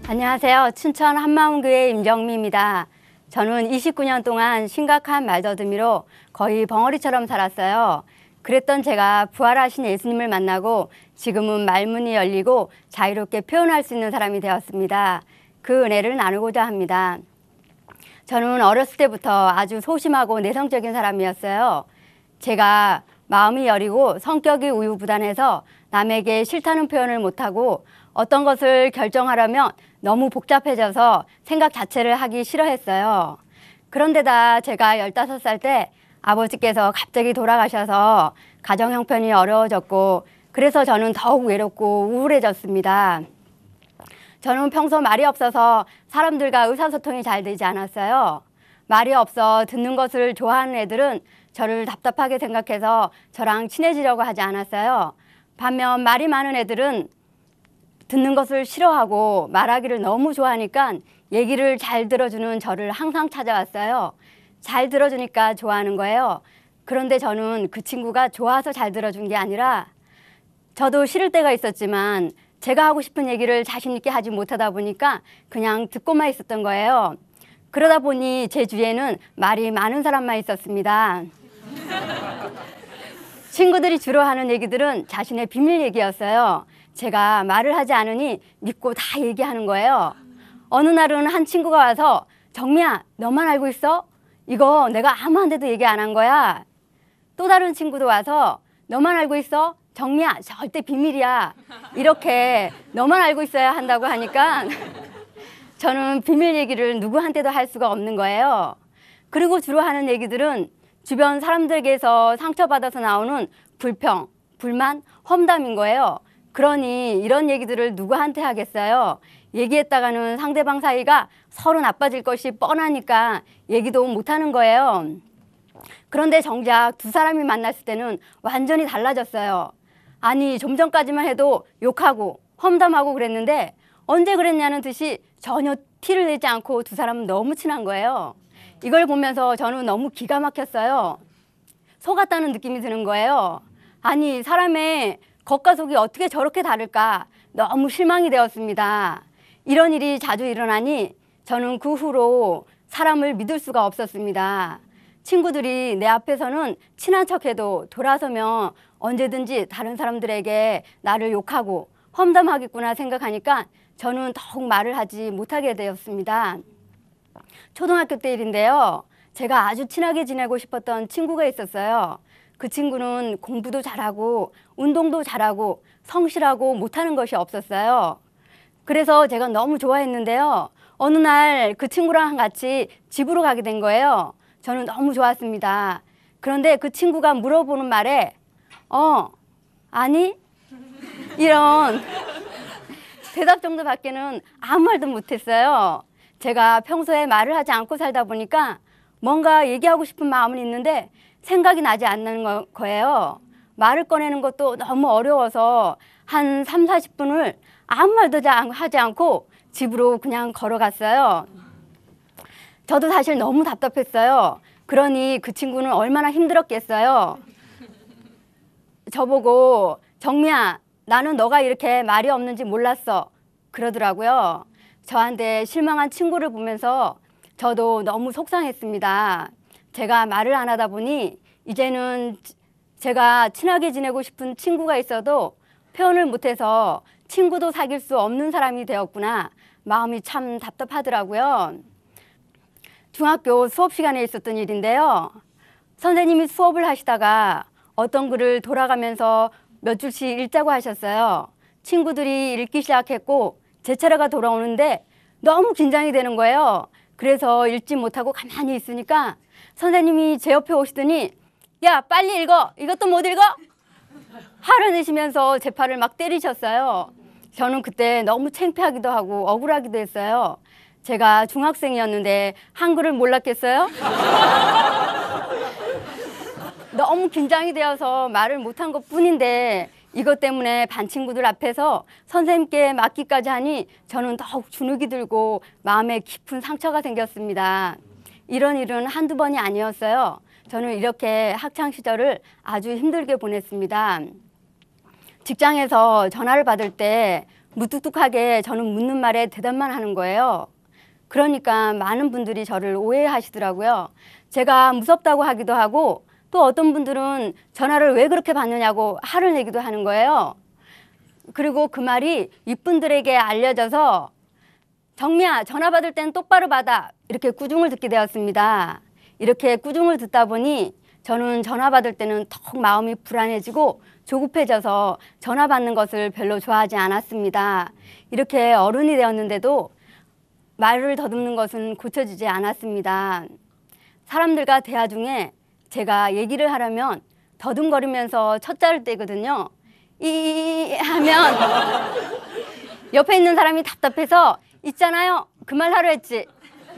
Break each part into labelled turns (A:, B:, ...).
A: 안녕하세요. 춘천 한마음교회 임정미입니다. 저는 29년 동안 심각한 말더듬이로 거의 벙어리처럼 살았어요. 그랬던 제가 부활하신 예수님을 만나고 지금은 말문이 열리고 자유롭게 표현할 수 있는 사람이 되었습니다. 그 은혜를 나누고자 합니다. 저는 어렸을 때부터 아주 소심하고 내성적인 사람이었어요. 제가 마음이 여리고 성격이 우유부단해서 남에게 싫다는 표현을 못하고 어떤 것을 결정하려면 너무 복잡해져서 생각 자체를 하기 싫어했어요. 그런데다 제가 15살 때 아버지께서 갑자기 돌아가셔서 가정 형편이 어려워졌고 그래서 저는 더욱 외롭고 우울해졌습니다. 저는 평소 말이 없어서 사람들과 의사소통이 잘 되지 않았어요. 말이 없어 듣는 것을 좋아하는 애들은 저를 답답하게 생각해서 저랑 친해지려고 하지 않았어요. 반면 말이 많은 애들은 듣는 것을 싫어하고 말하기를 너무 좋아하니까 얘기를 잘 들어주는 저를 항상 찾아왔어요. 잘 들어주니까 좋아하는 거예요. 그런데 저는 그 친구가 좋아서 잘 들어준 게 아니라 저도 싫을 때가 있었지만 제가 하고 싶은 얘기를 자신 있게 하지 못하다 보니까 그냥 듣고만 있었던 거예요. 그러다 보니 제 주위에는 말이 많은 사람만 있었습니다. 친구들이 주로 하는 얘기들은 자신의 비밀 얘기였어요. 제가 말을 하지 않으니 믿고 다 얘기하는 거예요. 어느 날은 한 친구가 와서 정미야, 너만 알고 있어? 이거 내가 아무한테도 얘기 안 한 거야. 또 다른 친구도 와서 너만 알고 있어? 정미야, 절대 비밀이야. 이렇게 너만 알고 있어야 한다고 하니까 저는 비밀 얘기를 누구한테도 할 수가 없는 거예요. 그리고 주로 하는 얘기들은 주변 사람들에게서 상처받아서 나오는 불평, 불만, 험담인 거예요. 그러니 이런 얘기들을 누구한테 하겠어요? 얘기했다가는 상대방 사이가 서로 나빠질 것이 뻔하니까 얘기도 못하는 거예요. 그런데 정작 두 사람이 만났을 때는 완전히 달라졌어요. 아니, 좀 전까지만 해도 욕하고 험담하고 그랬는데 언제 그랬냐는 듯이 전혀 티를 내지 않고 두 사람은 너무 친한 거예요. 이걸 보면서 저는 너무 기가 막혔어요. 속았다는 느낌이 드는 거예요. 아니, 사람의 겉과 속이 어떻게 저렇게 다를까? 너무 실망이 되었습니다. 이런 일이 자주 일어나니 저는 그 후로 사람을 믿을 수가 없었습니다. 친구들이 내 앞에서는 친한 척해도 돌아서면 언제든지 다른 사람들에게 나를 욕하고 험담하겠구나 생각하니까 저는 더욱 말을 하지 못하게 되었습니다. 초등학교 때 일인데요. 제가 아주 친하게 지내고 싶었던 친구가 있었어요. 그 친구는 공부도 잘하고 운동도 잘하고 성실하고 못하는 것이 없었어요. 그래서 제가 너무 좋아했는데요. 어느 날 그 친구랑 같이 집으로 가게 된 거예요. 저는 너무 좋았습니다. 그런데 그 친구가 물어보는 말에 아니? 이런 대답 정도밖에는 아무 말도 못했어요. 제가 평소에 말을 하지 않고 살다 보니까 뭔가 얘기하고 싶은 마음은 있는데 생각이 나지 않는 거예요. 말을 꺼내는 것도 너무 어려워서 한 3, 40분을 아무 말도 하지 않고 집으로 그냥 걸어갔어요. 저도 사실 너무 답답했어요. 그러니 그 친구는 얼마나 힘들었겠어요. 저보고 정미야, 나는 너가 이렇게 말이 없는지 몰랐어. 그러더라고요. 저한테 실망한 친구를 보면서 저도 너무 속상했습니다. 제가 말을 안 하다 보니 이제는 제가 친하게 지내고 싶은 친구가 있어도 표현을 못해서 친구도 사귈 수 없는 사람이 되었구나. 마음이 참 답답하더라고요. 중학교 수업 시간에 있었던 일인데요. 선생님이 수업을 하시다가 어떤 글을 돌아가면서 몇 줄씩 읽자고 하셨어요. 친구들이 읽기 시작했고 제 차례가 돌아오는데 너무 긴장이 되는 거예요. 그래서 읽지 못하고 가만히 있으니까 선생님이 제 옆에 오시더니 야, 빨리 읽어. 이것도 못 읽어? 화를 내시면서 제 팔을 막 때리셨어요. 저는 그때 너무 창피하기도 하고 억울하기도 했어요. 제가 중학생이었는데 한글을 몰랐겠어요? 너무 긴장이 되어서 말을 못한 것뿐인데 이것 때문에 반 친구들 앞에서 선생님께 맞기까지 하니 저는 더욱 주눅이 들고 마음에 깊은 상처가 생겼습니다. 이런 일은 한두 번이 아니었어요. 저는 이렇게 학창 시절을 아주 힘들게 보냈습니다. 직장에서 전화를 받을 때 무뚝뚝하게 저는 묻는 말에 대답만 하는 거예요. 그러니까 많은 분들이 저를 오해하시더라고요. 제가 무섭다고 하기도 하고 또 어떤 분들은 전화를 왜 그렇게 받느냐고 화를 내기도 하는 거예요. 그리고 그 말이 윗분들에게 알려져서 정미야, 전화 받을 땐 똑바로 받아, 이렇게 꾸중을 듣게 되었습니다. 이렇게 꾸중을 듣다 보니 저는 전화 받을 때는 더욱 마음이 불안해지고 조급해져서 전화 받는 것을 별로 좋아하지 않았습니다. 이렇게 어른이 되었는데도 말을 더듬는 것은 고쳐지지 않았습니다. 사람들과 대화 중에 제가 얘기를 하려면 더듬거리면서 첫자를 떼거든요. 이 하면 옆에 있는 사람이 답답해서 있잖아요, 그 말 하려 했지.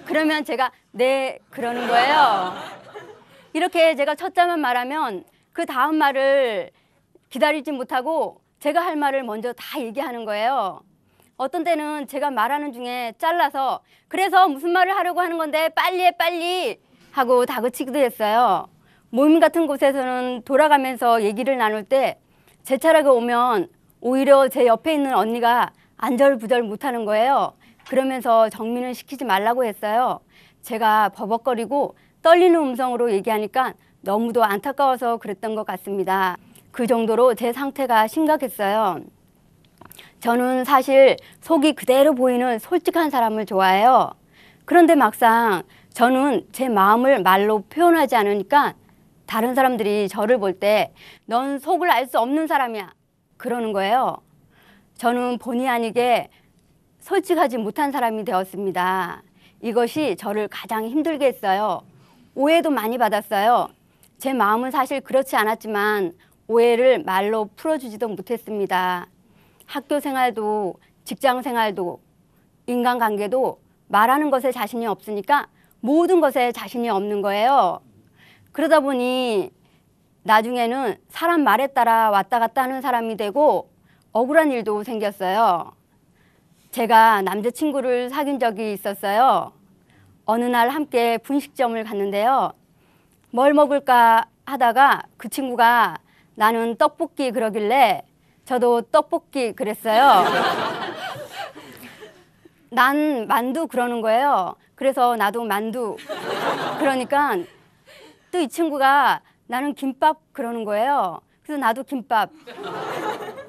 A: 그러면 제가 네 그러는 거예요. 이렇게 제가 첫자만 말하면 그 다음 말을 기다리지 못하고 제가 할 말을 먼저 다 얘기하는 거예요. 어떤 때는 제가 말하는 중에 잘라서 그래서 무슨 말을 하려고 하는 건데 빨리 해 빨리 하고 다그치기도 했어요. 모임 같은 곳에서는 돌아가면서 얘기를 나눌 때 제 차례가 오면 오히려 제 옆에 있는 언니가 안절부절 못하는 거예요. 그러면서 정민은 시키지 말라고 했어요. 제가 버벅거리고 떨리는 음성으로 얘기하니까 너무도 안타까워서 그랬던 것 같습니다. 그 정도로 제 상태가 심각했어요. 저는 사실 속이 그대로 보이는 솔직한 사람을 좋아해요. 그런데 막상 저는 제 마음을 말로 표현하지 않으니까 다른 사람들이 저를 볼 때 넌 속을 알 수 없는 사람이야 그러는 거예요. 저는 본의 아니게 솔직하지 못한 사람이 되었습니다. 이것이 저를 가장 힘들게 했어요. 오해도 많이 받았어요. 제 마음은 사실 그렇지 않았지만 오해를 말로 풀어주지도 못했습니다. 학교 생활도 직장 생활도 인간관계도 말하는 것에 자신이 없으니까 모든 것에 자신이 없는 거예요. 그러다 보니 나중에는 사람 말에 따라 왔다 갔다 하는 사람이 되고 억울한 일도 생겼어요. 제가 남자친구를 사귄 적이 있었어요. 어느 날 함께 분식점을 갔는데요. 뭘 먹을까 하다가 그 친구가 나는 떡볶이 그러길래 저도 떡볶이 그랬어요. 난 만두 그러는 거예요. 그래서 나도 만두. 그러니까 또 이 친구가 나는 김밥 그러는 거예요. 그래서 나도 김밥.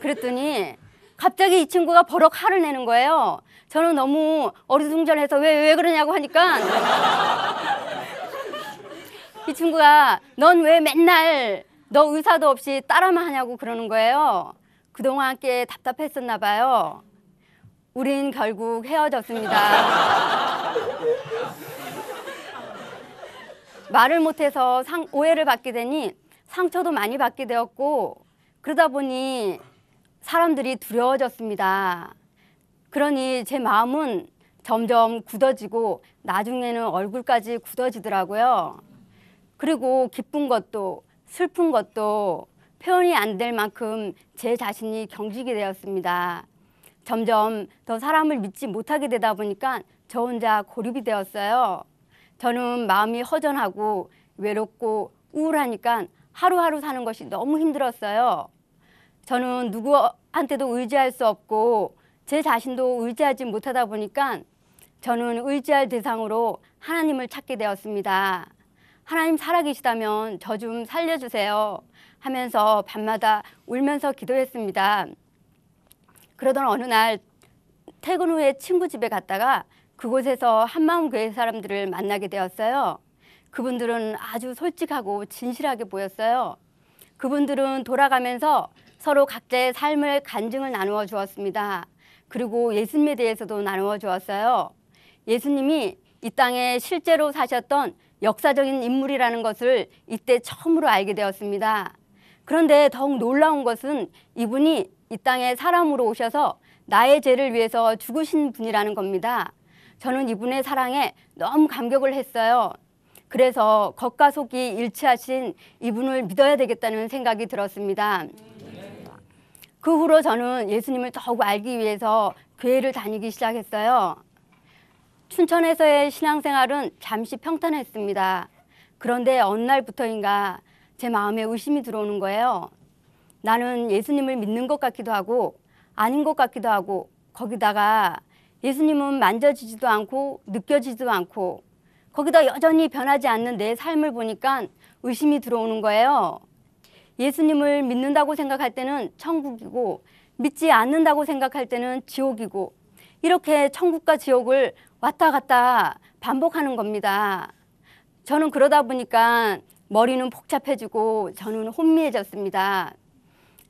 A: 그랬더니 갑자기 이 친구가 버럭 화를 내는 거예요. 저는 너무 어리둥절해서 왜 그러냐고 하니까 이 친구가 넌 왜 맨날 너 의사도 없이 따라만 하냐고 그러는 거예요. 그동안 꽤 답답했었나 봐요. 우린 결국 헤어졌습니다. 말을 못해서 오해를 받게 되니 상처도 많이 받게 되었고 그러다 보니 사람들이 두려워졌습니다. 그러니 제 마음은 점점 굳어지고 나중에는 얼굴까지 굳어지더라고요. 그리고 기쁜 것도 슬픈 것도 표현이 안 될 만큼 제 자신이 경직이 되었습니다. 점점 더 사람을 믿지 못하게 되다 보니까 저 혼자 고립이 되었어요. 저는 마음이 허전하고 외롭고 우울하니까 하루하루 사는 것이 너무 힘들었어요. 저는 누구한테도 의지할 수 없고 제 자신도 의지하지 못하다 보니까 저는 의지할 대상으로 하나님을 찾게 되었습니다. 하나님 살아계시다면 저 좀 살려주세요 하면서 밤마다 울면서 기도했습니다. 그러던 어느 날 퇴근 후에 친구 집에 갔다가 그곳에서 한마음교회 사람들을 만나게 되었어요. 그분들은 아주 솔직하고 진실하게 보였어요. 그분들은 돌아가면서 서로 각자의 삶의 간증을 나누어 주었습니다. 그리고 예수님에 대해서도 나누어 주었어요. 예수님이 이 땅에 실제로 사셨던 역사적인 인물이라는 것을 이때 처음으로 알게 되었습니다. 그런데 더욱 놀라운 것은 이분이 이 땅에 사람으로 오셔서 나의 죄를 위해서 죽으신 분이라는 겁니다. 저는 이분의 사랑에 너무 감격을 했어요. 그래서 겉과 속이 일치하신 이분을 믿어야 되겠다는 생각이 들었습니다. 그 후로 저는 예수님을 더욱 알기 위해서 교회를 다니기 시작했어요. 춘천에서의 신앙생활은 잠시 평탄했습니다. 그런데 어느 날부터인가 제 마음에 의심이 들어오는 거예요. 나는 예수님을 믿는 것 같기도 하고 아닌 것 같기도 하고 거기다가 예수님은 만져지지도 않고 느껴지지도 않고 거기다 여전히 변하지 않는 내 삶을 보니까 의심이 들어오는 거예요. 예수님을 믿는다고 생각할 때는 천국이고 믿지 않는다고 생각할 때는 지옥이고 이렇게 천국과 지옥을 왔다 갔다 반복하는 겁니다. 저는 그러다 보니까 머리는 복잡해지고 저는 혼미해졌습니다.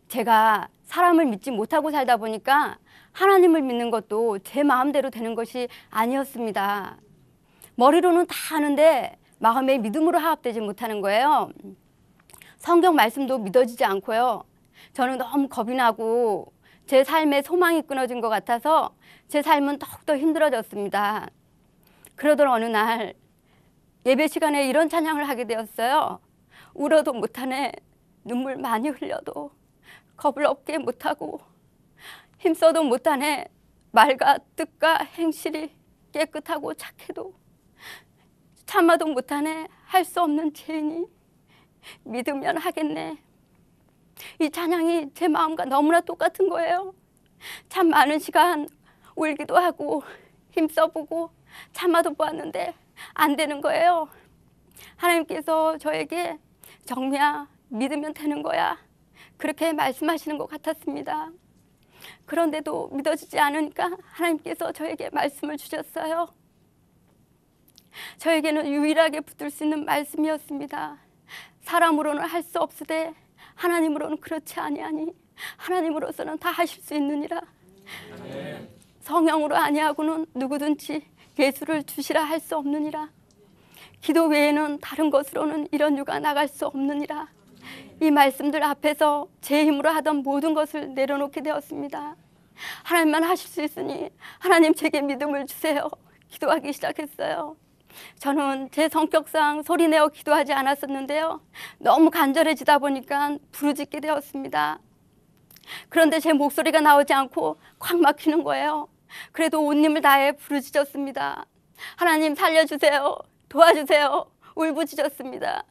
A: 제가 사람을 믿지 못하고 살다 보니까 하나님을 믿는 것도 제 마음대로 되는 것이 아니었습니다. 머리로는 다 아는데 마음의 믿음으로 화합되지 못하는 거예요. 성경 말씀도 믿어지지 않고요. 저는 너무 겁이 나고 제 삶의 소망이 끊어진 것 같아서 제 삶은 더욱더 힘들어졌습니다. 그러던 어느 날 예배 시간에 이런 찬양을 하게 되었어요. 울어도 못하네, 눈물 많이 흘려도 겁을 없게 못하고 힘써도 못하네, 말과 뜻과 행실이 깨끗하고 착해도 참아도 못하네, 할 수 없는 죄인이 믿으면 하겠네. 이 찬양이 제 마음과 너무나 똑같은 거예요. 참 많은 시간 울기도 하고 힘써보고 참아도 보았는데 안 되는 거예요. 하나님께서 저에게 정미야, 믿으면 되는 거야, 그렇게 말씀하시는 것 같았습니다. 그런데도 믿어지지 않으니까 하나님께서 저에게 말씀을 주셨어요. 저에게는 유일하게 붙들 수 있는 말씀이었습니다. 사람으로는 할 수 없으되 하나님으로는 그렇지 아니하니 하나님으로서는 다 하실 수 있느니라. 성령으로 아니하고는 누구든지 예수를 주시라 할 수 없느니라. 기도 외에는 다른 것으로는 이런 유가 나갈 수 없느니라. 이 말씀들 앞에서 제 힘으로 하던 모든 것을 내려놓게 되었습니다. 하나님만 하실 수 있으니 하나님 제게 믿음을 주세요. 기도하기 시작했어요. 저는 제 성격상 소리내어 기도하지 않았었는데요. 너무 간절해지다 보니까 부르짖게 되었습니다. 그런데 제 목소리가 나오지 않고 콱 막히는 거예요. 그래도 온 힘을 다해 부르짖었습니다. 하나님 살려주세요. 도와주세요. 울부짖었습니다.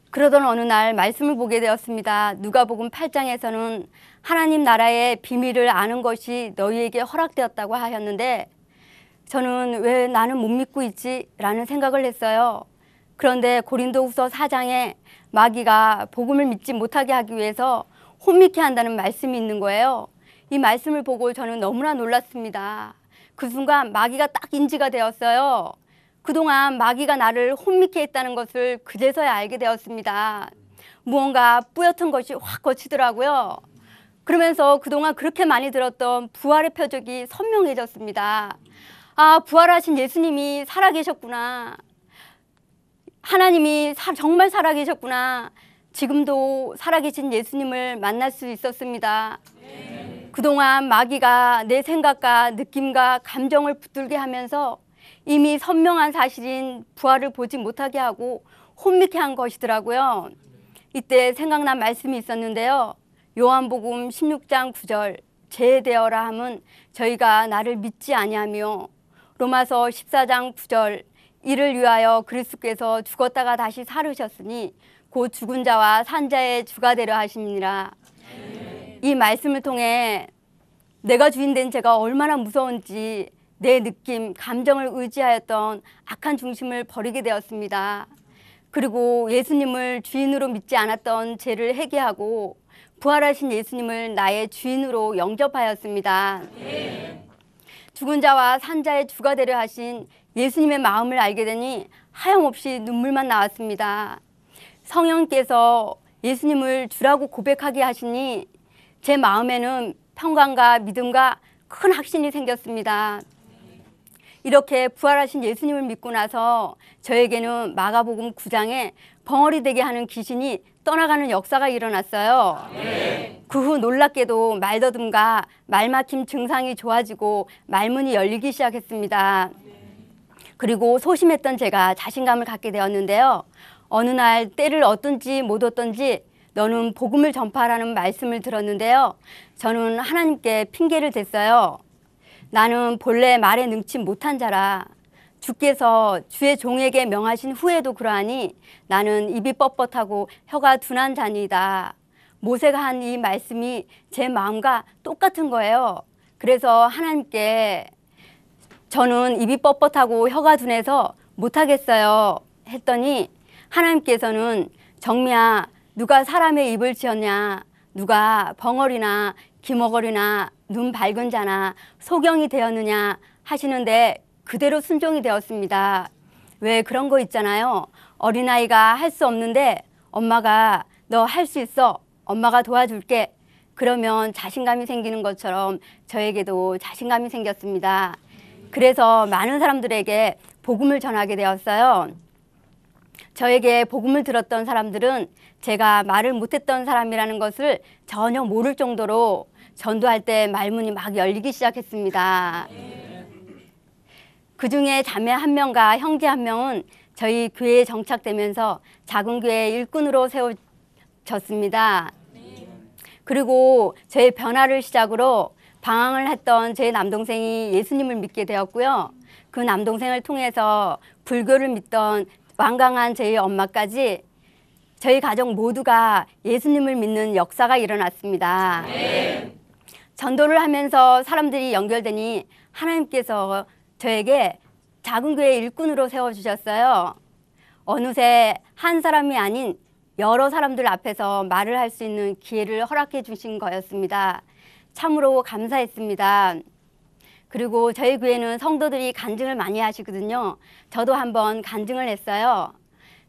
A: 그러던 어느 날 말씀을 보게 되었습니다. 누가복음 8장에서는 하나님 나라의 비밀을 아는 것이 너희에게 허락되었다고 하셨는데 저는 왜 나는 못 믿고 있지? 라는 생각을 했어요. 그런데 고린도후서 4장에 마귀가 복음을 믿지 못하게 하기 위해서 혼미케 한다는 말씀이 있는 거예요. 이 말씀을 보고 저는 너무나 놀랐습니다. 그 순간 마귀가 딱 인지가 되었어요. 그동안 마귀가 나를 혼미케 했다는 것을 그제서야 알게 되었습니다. 무언가 뿌옇은 것이 확 거치더라고요. 그러면서 그동안 그렇게 많이 들었던 부활의 표적이 선명해졌습니다. 아, 부활하신 예수님이 살아계셨구나. 하나님이 정말 살아계셨구나. 지금도 살아계신 예수님을 만날 수 있었습니다. 그동안 마귀가 내 생각과 느낌과 감정을 붙들게 하면서 이미 선명한 사실인 부활을 보지 못하게 하고 혼미케 한 것이더라고요. 이때 생각난 말씀이 있었는데요. 요한복음 16장 9절 제되어라 함은 저희가 나를 믿지 아니하며 로마서 14장 9절 이를 위하여 그리스도께서 죽었다가 다시 살으셨으니 곧 죽은 자와 산 자의 주가 되려 하심이니라. 이 말씀을 통해 내가 주인 된 제가 얼마나 무서운지 내 느낌, 감정을 의지하였던 악한 중심을 버리게 되었습니다. 그리고 예수님을 주인으로 믿지 않았던 죄를 회개하고 부활하신 예수님을 나의 주인으로 영접하였습니다. 죽은 자와 산 자의 주가 되려 하신 예수님의 마음을 알게 되니 하염없이 눈물만 나왔습니다. 성령께서 예수님을 주라고 고백하게 하시니 제 마음에는 평강과 믿음과 큰 확신이 생겼습니다. 이렇게 부활하신 예수님을 믿고 나서 저에게는 마가복음 9장에 벙어리 되게 하는 귀신이 떠나가는 역사가 일어났어요. 그 후 놀랍게도 말더듬과 말막힘 증상이 좋아지고 말문이 열리기 시작했습니다. 그리고 소심했던 제가 자신감을 갖게 되었는데요. 어느 날 때를 얻든지 못 얻든지 너는 복음을 전파하라는 말씀을 들었는데요. 저는 하나님께 핑계를 댔어요. 나는 본래 말에 능치 못한 자라. 주께서 주의 종에게 명하신 후에도 그러하니 나는 입이 뻣뻣하고 혀가 둔한 자니이다. 모세가 한 이 말씀이 제 마음과 똑같은 거예요. 그래서 하나님께 저는 입이 뻣뻣하고 혀가 둔해서 못하겠어요 했더니 하나님께서는 정미야, 누가 사람의 입을 지었냐? 누가 벙어리나 기머거리나 눈 밝은 자나 소경이 되었느냐 하시는데 그대로 순종이 되었습니다. 왜 그런 거 있잖아요. 어린아이가 할 수 없는데 엄마가 너 할 수 있어. 엄마가 도와줄게. 그러면 자신감이 생기는 것처럼 저에게도 자신감이 생겼습니다. 그래서 많은 사람들에게 복음을 전하게 되었어요. 저에게 복음을 들었던 사람들은 제가 말을 못했던 사람이라는 것을 전혀 모를 정도로 전도할 때 말문이 막 열리기 시작했습니다. 그중에 자매 한 명과 형제 한 명은 저희 교회에 정착되면서 작은 교회 일꾼으로 세워졌습니다. 그리고 저의 변화를 시작으로 방황을 했던 제 남동생이 예수님을 믿게 되었고요. 그 남동생을 통해서 불교를 믿던 완강한 저희 엄마까지 저희 가족 모두가 예수님을 믿는 역사가 일어났습니다. 전도를 하면서 사람들이 연결되니 하나님께서 저에게 작은 교회 일꾼으로 세워주셨어요. 어느새 한 사람이 아닌 여러 사람들 앞에서 말을 할 수 있는 기회를 허락해 주신 거였습니다. 참으로 감사했습니다. 그리고 저희 교회는 성도들이 간증을 많이 하시거든요. 저도 한번 간증을 했어요.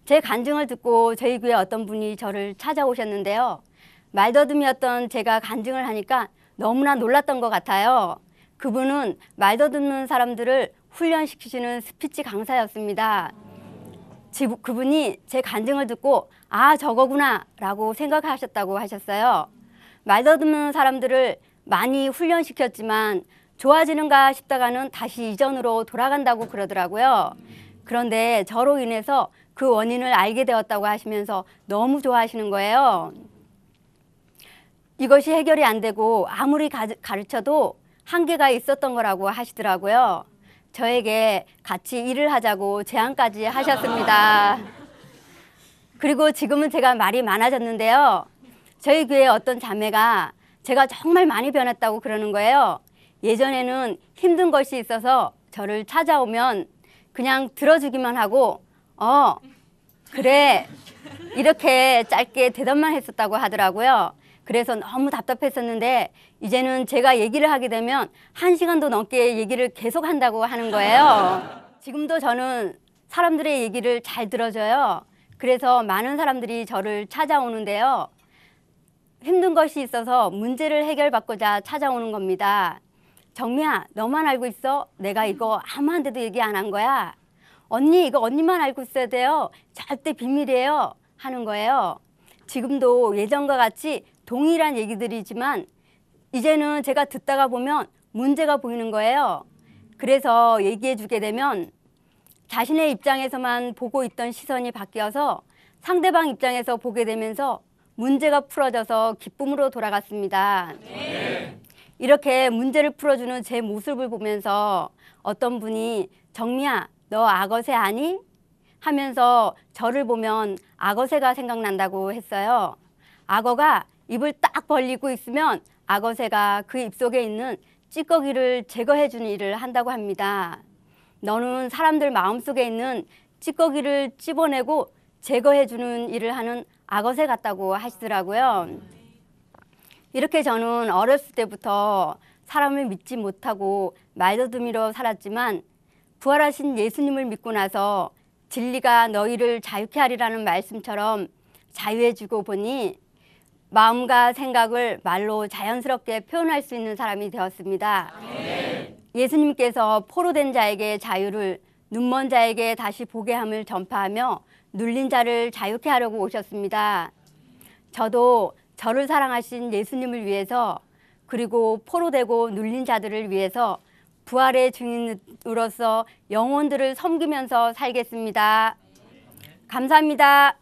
A: 제 간증을 듣고 저희 교회 어떤 분이 저를 찾아오셨는데요. 말더듬이었던 제가 간증을 하니까 너무나 놀랐던 것 같아요. 그분은 말더듬는 사람들을 훈련시키시는 스피치 강사였습니다. 그분이 제 간증을 듣고 아, 저거구나 라고 생각하셨다고 하셨어요. 말더듬는 사람들을 많이 훈련시켰지만 좋아지는가 싶다가는 다시 이전으로 돌아간다고 그러더라고요. 그런데 저로 인해서 그 원인을 알게 되었다고 하시면서 너무 좋아하시는 거예요. 이것이 해결이 안 되고 아무리 가르쳐도 한계가 있었던 거라고 하시더라고요. 저에게 같이 일을 하자고 제안까지 하셨습니다. 그리고 지금은 제가 말이 많아졌는데요. 저희 교회 어떤 자매가 제가 정말 많이 변했다고 그러는 거예요. 예전에는 힘든 것이 있어서 저를 찾아오면 그냥 들어주기만 하고 그래 이렇게 짧게 대답만 했었다고 하더라고요. 그래서 너무 답답했었는데 이제는 제가 얘기를 하게 되면 1시간도 넘게 얘기를 계속 한다고 하는 거예요. 지금도 저는 사람들의 얘기를 잘 들어줘요. 그래서 많은 사람들이 저를 찾아오는데요. 힘든 것이 있어서 문제를 해결받고자 찾아오는 겁니다. 정미야, 너만 알고 있어? 내가 이거 아무한테도 얘기 안 한 거야. 언니, 이거 언니만 알고 있어야 돼요. 절대 비밀이에요. 하는 거예요. 지금도 예전과 같이 동일한 얘기들이지만 이제는 제가 듣다가 보면 문제가 보이는 거예요. 그래서 얘기해 주게 되면 자신의 입장에서만 보고 있던 시선이 바뀌어서 상대방 입장에서 보게 되면서 문제가 풀어져서 기쁨으로 돌아갔습니다. 이렇게 문제를 풀어주는 제 모습을 보면서 어떤 분이 정미야, 너 악어새 아니? 하면서 저를 보면 악어새가 생각난다고 했어요. 악어가 입을 딱 벌리고 있으면 악어새가 그 입속에 있는 찌꺼기를 제거해 주는 일을 한다고 합니다. 너는 사람들 마음속에 있는 찌꺼기를 찝어내고 제거해 주는 일을 하는 악어새 같다고 하시더라고요. 이렇게 저는 어렸을 때부터 사람을 믿지 못하고 말더듬이로 살았지만 부활하신 예수님을 믿고 나서 진리가 너희를 자유케 하리라는 말씀처럼 자유해지고 보니 마음과 생각을 말로 자연스럽게 표현할 수 있는 사람이 되었습니다. 예수님께서 포로된 자에게 자유를, 눈먼 자에게 다시 보게 함을 전파하며 눌린 자를 자유케 하려고 오셨습니다. 저도 저를 사랑하신 예수님을 위해서 그리고 포로되고 눌린 자들을 위해서 부활의 증인으로서 영혼들을 섬기면서 살겠습니다. 감사합니다.